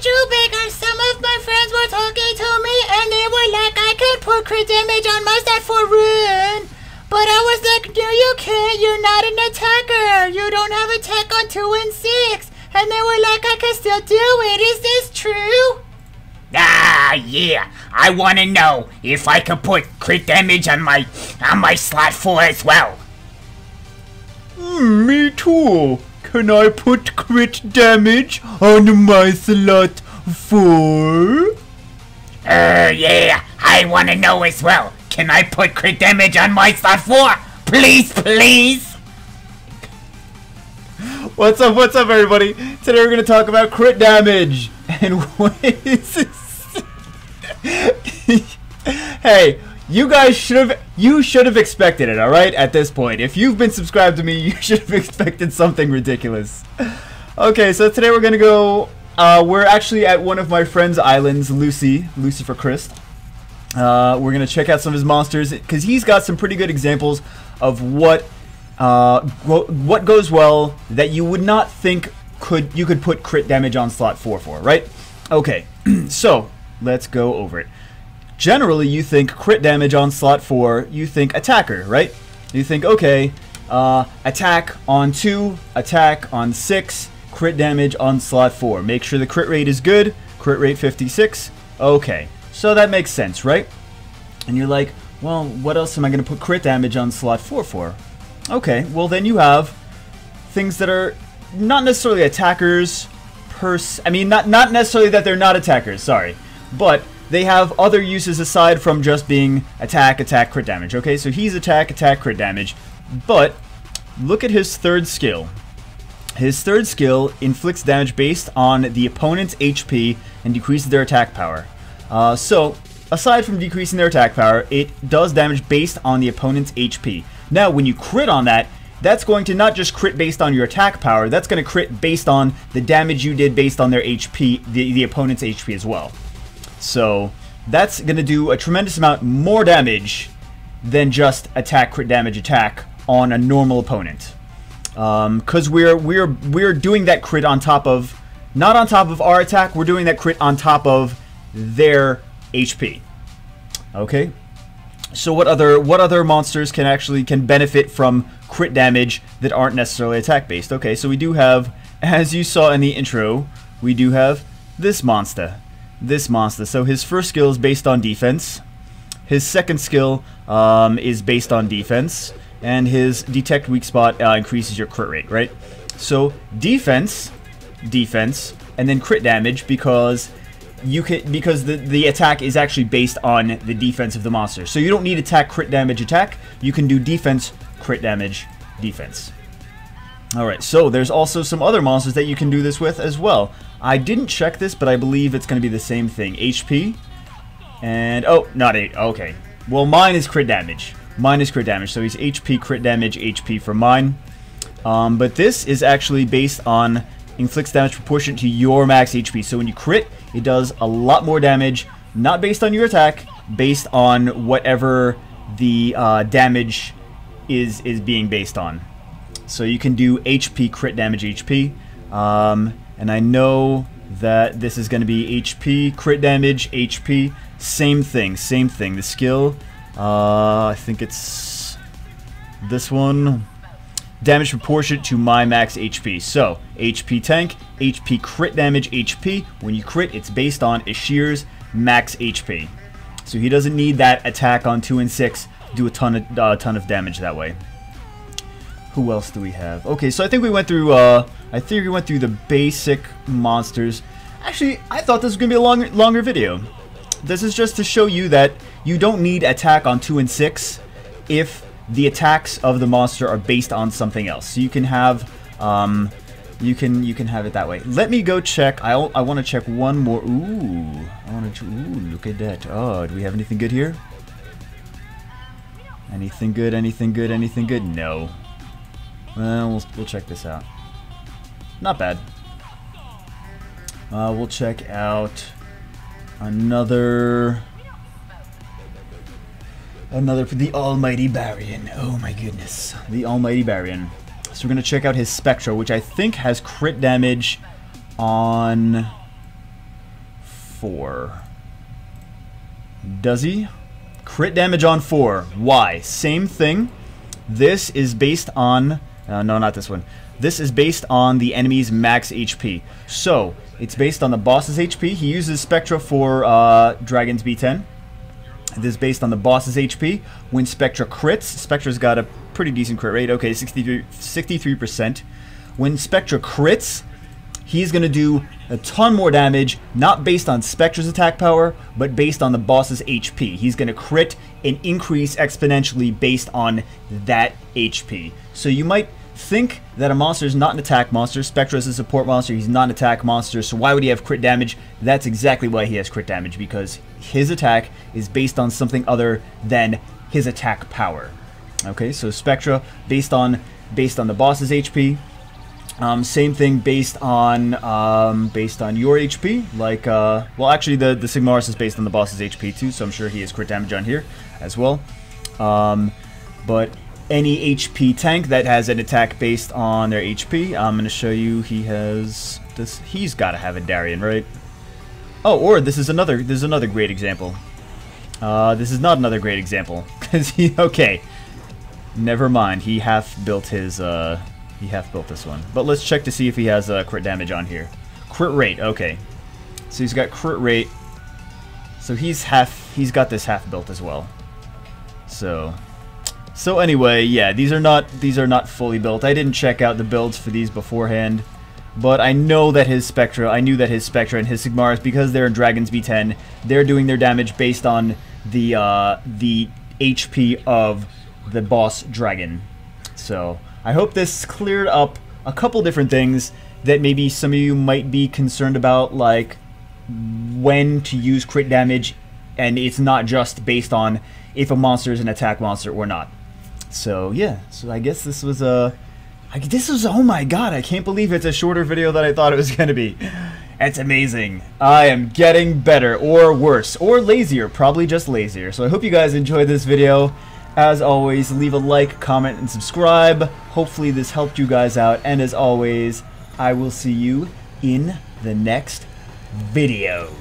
true, Baker. Some of my friends were talking to me, and they were like, I can put crit damage on my stat for rune. But I was like, no, you can't. You're not an attacker. You don't have attack on 2 and 6. And they were like, I can still do it. Is this true? Ah, yeah. I want to know if I can put crit damage on my slot 4 as well. Me too. Can I put crit damage on my slot 4? Yeah. I want to know as well. Can I put crit damage on my slot 4? Please, please. What's up, everybody? Today we're going to talk about crit damage. And what is this? Hey, you guys should have expected it, alright? At this point. If you've been subscribed to me, you should have expected something ridiculous. Okay, so today we're going to go, we're actually at one of my friend's islands, Lucy for Christ. We're going to check out some of his monsters, because he's got some pretty good examples of what goes well that you would not think you could put crit damage on slot 4 for, right? Okay, so let's go over it. Generally, you think crit damage on slot 4, you think attacker, right? You think, okay, attack on 2, attack on 6, crit damage on slot 4. Make sure the crit rate is good, crit rate 56, okay. So that makes sense, right? And you're like, well, what else am I going to put crit damage on slot 4 for? Okay, well then you have things that are not necessarily attackers I mean, not necessarily that they're not attackers, sorry. But they have other uses aside from just being attack, crit damage. Okay, so he's attack, crit damage. But look at his third skill. His third skill inflicts damage based on the opponent's HP and decreases their attack power. So, aside from decreasing their attack power, it does damage based on the opponent's HP. Now, when you crit on that, that's going to not just crit based on your attack power, that's going to crit based on the damage you did based on their HP, the opponent's HP as well. So, that's going to do a tremendous amount more damage than just attack, crit damage, attack on a normal opponent. Because we're doing that crit on top of, not on top of our attack, we're doing that crit on top of their HP. Okay? So what other monsters can benefit from crit damage that aren't necessarily attack based? Okay, so we do have, as you saw in the intro, we do have this monster. So his first skill is based on defense. His second skill is based on defense, and his detect weak spot increases your crit rate, right? So defense, and then crit damage because the attack is actually based on the defense of the monster. So you don't need attack, crit damage, attack. You can do defense, crit damage, defense. Alright, so there's also some other monsters that you can do this with as well. I didn't check this, but I believe it's going to be the same thing. HP, and, oh, not 8, okay. Well, mine is crit damage. So he's HP, crit damage, HP for mine. But this is actually based on inflicts damage proportionate to your max HP. So when you crit, it does a lot more damage, not based on your attack, based on whatever the damage is being based on. So you can do HP, crit damage, HP. And I know that this is going to be HP, crit damage, HP, same thing. The skill, I think it's this one. Damage proportionate to my max HP. So, HP tank, HP crit damage, HP. When you crit, it's based on Ashir's max HP. So he doesn't need that attack on 2 and 6 to do a ton of damage that way. Who else do we have? Okay, so I think we went through the basic monsters. Actually, I thought this was gonna be a longer video. This is just to show you that you don't need attack on 2 and 6 if the attacks of the monster are based on something else. So you can have you can have it that way. Let me go check. I want to check one more. Ooh, look at that. Oh, do we have anything good here? Anything good? No. Well, we'll check this out. Not bad. We'll check out another the Almighty Barian. Oh my goodness, the Almighty Barian. So we're gonna check out his Spectra, which I think has crit damage on 4. Does he? Crit damage on 4. Why? Same thing. This is based on... no, not this one. This is based on the enemy's max HP. So, it's based on the boss's HP. He uses Spectra for Dragon's B10. This is based on the boss's HP. When Spectra crits, Spectra's got a pretty decent crit rate. Okay, 63%. When Spectra crits, he's going to do a ton more damage, not based on Spectra's attack power, but based on the boss's HP. He's going to crit and increase exponentially based on that HP. So you might think that a monster is not an attack monster. Spectra is a support monster. He's not an attack monster. So why would he have crit damage? That's exactly why he has crit damage, because his attack is based on something other than his attack power. Okay, so Spectra based on the boss's HP. Same thing based on your HP. Like well, actually the Sigmaris is based on the boss's HP too, so I'm sure he has crit damage on here as well. But any HP tank that has an attack based on their HP, I'm going to show you he has this. He's got to have a Darien, right? Oh, or this is another great example. This is not another great example because okay, never mind. He half built his this one. But let's check to see if he has crit damage on here. Crit rate, okay. So he's got crit rate. So he's got this half built as well. So anyway, yeah, these are not fully built. I didn't check out the builds for these beforehand, but I knew that his Spectra and his Sigmaris, because they're in Dragon's B10, they're doing their damage based on the HP of the boss dragon. So I hope this cleared up a couple different things that maybe some of you might be concerned about, like when to use crit damage, and it's not just based on if a monster is an attack monster or not. So yeah, so I guess this was oh my god, I can't believe it's a shorter video than I thought it was gonna be. It's amazing. I am getting better, or worse, or lazier, probably just lazier. So I hope you guys enjoyed this video. As always, leave a like, comment, and subscribe. Hopefully this helped you guys out, and as always, I will see you in the next video.